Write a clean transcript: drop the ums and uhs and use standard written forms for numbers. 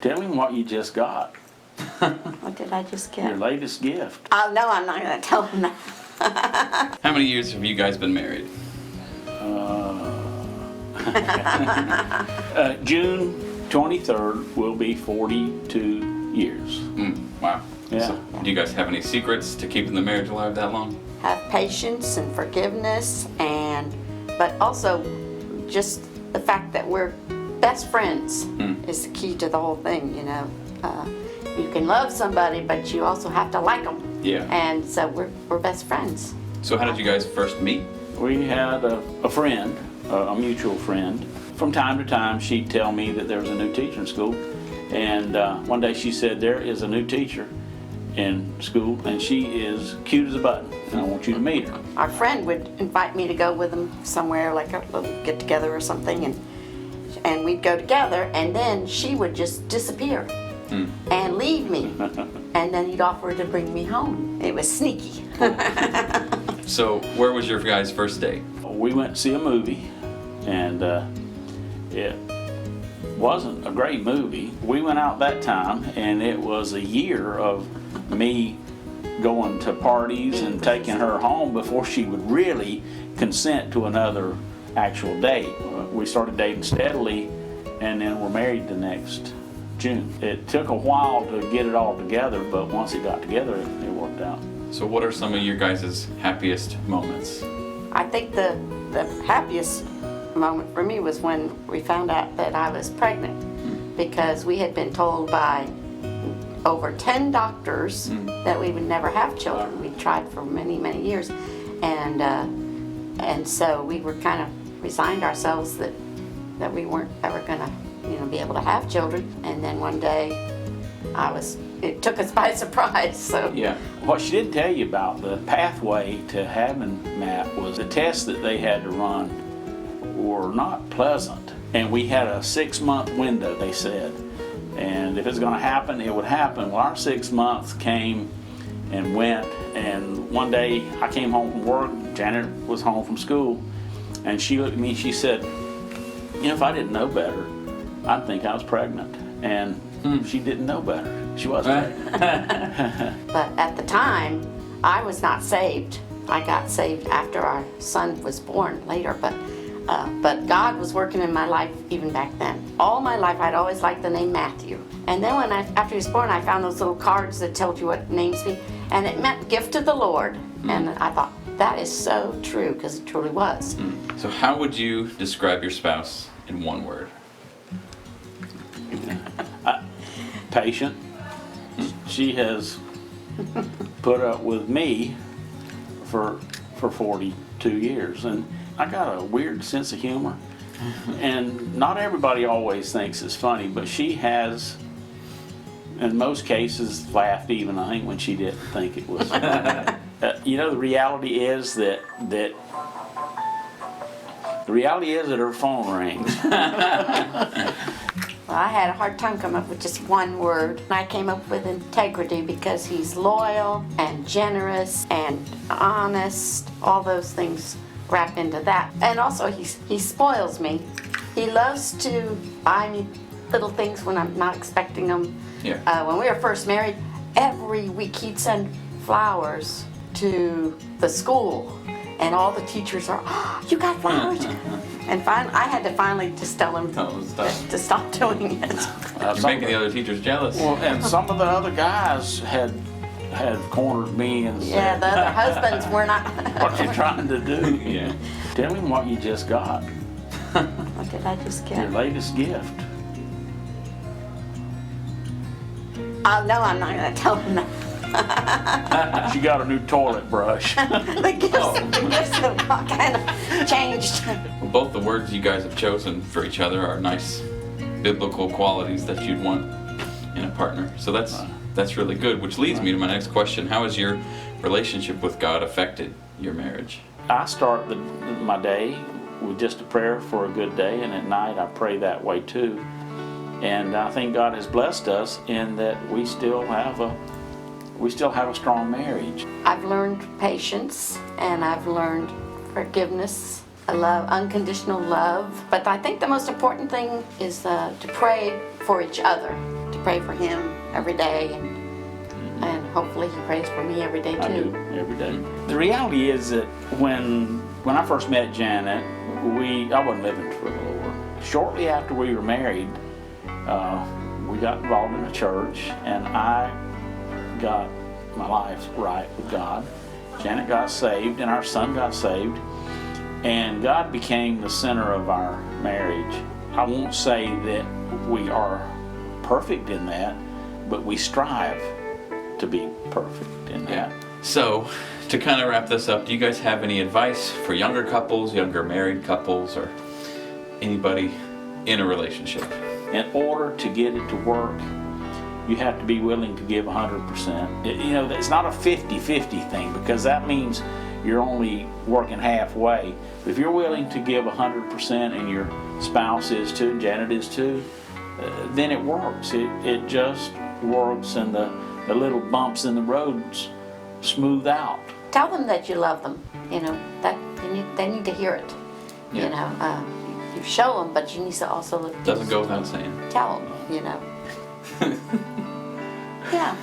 Tell him what you just got. What did I just get? Your latest gift. Oh, no, I'm not going to tell him that. How many years have you guys been married? June 23rd will be 42 years. Wow. Yeah. So, do you guys have any secrets to keeping the marriage alive that long? Have patience and forgiveness, but also just the fact that we're best friends is the key to the whole thing, you know. You can love somebody, but you also have to like them. Yeah. And so we're best friends. So how did you guys first meet? We had a friend, a mutual friend. From time to time, she'd tell me that there was a new teacher in school. And one day she said, there is a new teacher in school, and she is cute as a button, and I want you to meet her. Our friend would invite me to go with him somewhere, like a little get-together or something, and we'd go together, and then she would just disappear and leave me. And then he'd offer to bring me home. It was sneaky. So where was your guys' first date? We went to see a movie, and it wasn't a great movie. We went out that time, and it was a year of me going to parties and taking her home before she would really consent to another actual date. We started dating steadily, and then we're married the next June. It took a while to get it all together, but once it got together, it worked out. So what are some of your guys' happiest moments? I think the happiest moment for me was when we found out that I was pregnant, because we had been told by over 10 doctors that we would never have children. We tried for many, many years, and so we were kind of resigned ourselves that we weren't ever gonna, be able to have children. And then one day, it took us by surprise. So Yeah. What she didn't tell you about the pathway to having Matt was the tests that they had to run were not pleasant. And we had a 6-month window, they said. And if it's going to happen, it would happen. Well, our 6 months came and went. And one day I came home from work, Janet was home from school, and she looked at me and she said, if I didn't know better, I'd think I was pregnant. And she didn't know better. She was pregnant. But at the time, I was not saved. I got saved after our son was born later, but God was working in my life even back then. All my life, I'd always liked the name Matthew. And then after he was born, I found those little cards that told you what names mean, and it meant gift of the Lord. And I thought, that is so true, because it truly was. So how would you describe your spouse in one word? Patient. She has put up with me for 42 years, and I got a weird sense of humor, and not everybody always thinks it's funny, but she has, in most cases, laughed even, I think, when she didn't think it was funny. The reality is that her phone rings. Well, I had a hard time coming up with just one word. I came up with integrity, because he's loyal and generous and honest. All those things wrap into that. And also, he spoils me. He loves to buy me little things when I'm not expecting them. Yeah. When we were first married, every week he'd send flowers to the school, and all the teachers are, oh, you got flowers? And I had to finally just tell him to stop doing it. You're making the other teachers jealous. Well, and some of the other guys had cornered me and said, Yeah, the other husbands were not. what you trying to do? Yeah. Tell him what you just got. What did I just Your get? latest gift. Oh, no, I'm not going to tell him that. She got a new toilet brush. The gifts have kind of changed. Well, both the words you guys have chosen for each other are nice biblical qualities that you'd want in a partner. So that's really good, which leads me to my next question. How has your relationship with God affected your marriage? I start my day with just a prayer for a good day, and at night I pray that way too. And I think God has blessed us in that we still have a strong marriage. I've learned patience, and I've learned forgiveness, unconditional love. But I think the most important thing is to pray for each other, to pray for him every day, and hopefully he prays for me every day I do, too. every day. The reality is that when I first met Janet, I wasn't living for the Lord. Shortly after we were married, we got involved in a church, and I got my life right with God. Janet got saved, and our son got saved, and God became the center of our marriage. I won't say that we are perfect in that, but we strive to be perfect in that. So, to kind of wrap this up, do you guys have any advice for younger couples, younger married couples, or anybody in a relationship? In order to get it to work, you have to be willing to give 100%. It's not a 50-50 thing, because that means you're only working halfway. If you're willing to give 100% and your spouse is too, and Janet is too, then it works. It just works, and the little bumps in the roads smooth out. Tell them that you love them. That they need to hear it. Yeah. You show them, but you need to also Doesn't go without saying. tell them. Yeah.